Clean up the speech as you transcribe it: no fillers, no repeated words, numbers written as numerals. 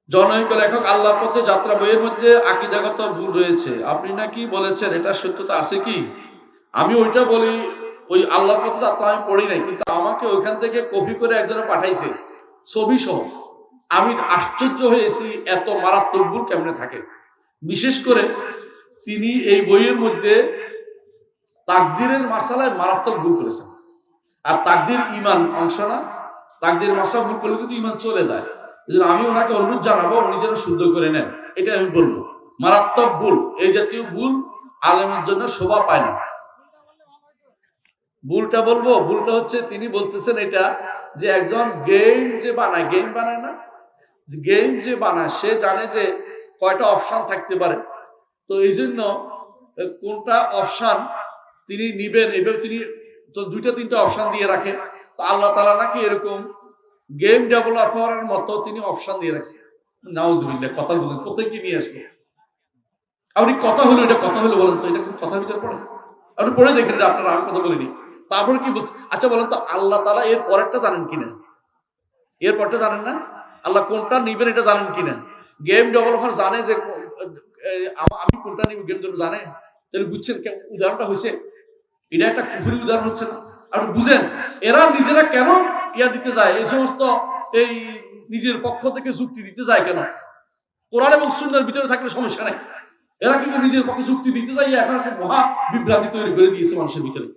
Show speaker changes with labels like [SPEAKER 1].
[SPEAKER 1] জনৈক লেখক আল্লাহর পথে যাত্রা বইয়ের মধ্যে আকীদাগত ভুল রয়েছে, আপনি নাকি বলেছেন, এটা সত্যতা আছে কি? আমি ওইটা বলি, ওই আল্লাহর পথে যাত্রা আমি পড়ি নাই, কিন্তু আমাকে ওইখান থেকে কপি করে একজনে পাঠাইছে ছবি সহ। আমি আশ্চর্য হয়েছি এত মারাত্মক ভুল কেমনে থাকে। বিশেষ করে তিনি এই বইয়ের মধ্যে তাকদীরের মাসালায় মারাত্মক ভুল করেছেন। আর তাকদীর ঈমান অংশ না, তাকদীর মাসলা ভুল করলে কিন্তু ঈমান চলে যায়। আমি ওনাকে অনুরোধ জানাবো উনি যেন শুদ্ধ করে নেন, এটা আমি বলবো। মারাত্মক ভুল, এই জাতীয় ভুল আলেমের জন্য শোভা পায় না। ভুলটা বলবো, ভুলটা হচ্ছে তিনি বলতেছেন এটা যে একজন গেম যে বানায়, গেম বানায় না, গেম যে বানায় সে জানে যে কয়টা অপশন থাকতে পারে, তো এই জন্য কোনটা অপশন তিনি নিবেন এভাবে তিনি তো দুইটা তিনটা অপশন দিয়ে রাখেন। তো আল্লাহ তাআলা নাকি এরকম গেম ডেভেলপারের মতো তিনি অপশন দিয়ে রাখছেন। নাউজুবিল্লাহ, কথা বুঝেন কোথায় কি নিয়ে আসলো আপনি? কথা হলো, এটা কথা হলো বলেন তো, এটা কোন কথার ভিতরে পড়ে? আপনি পড়ে দেখেন যে আপনারা, আমি কথা বলিনি। তারপরে কি বলছে? আচ্ছা বলেন তো, আল্লাহ তাআলা এর পরেরটা জানেন কিনা? এর পরটা জানেন না? আল্লাহ কোনটা নিবেন এটা জানেন কিনা? গেম ডেভেলপার জানে যে আমি কোনটা নিব, গেম ডেভেলপার জানে? তাহলে বুঝছেন উদাহরণটা হয়েছে, এটা একটা কুফরি উদাহরণ হচ্ছে না? আপনি বুঝেন এরা নিজেরা কেন ইয়া দিতে যায়, এই সমস্ত এই নিজের পক্ষ থেকে যুক্তি দিতে যায় কেন? কোরআন এবং সুন্নাহর ভিতরে থাকলে সমস্যা নাই, এরা কিন্তু নিজের পক্ষে যুক্তি দিতে যায়, এখন একটা মহা বিভ্রান্তি তৈরি করে দিয়েছে মানুষের ভিতরে।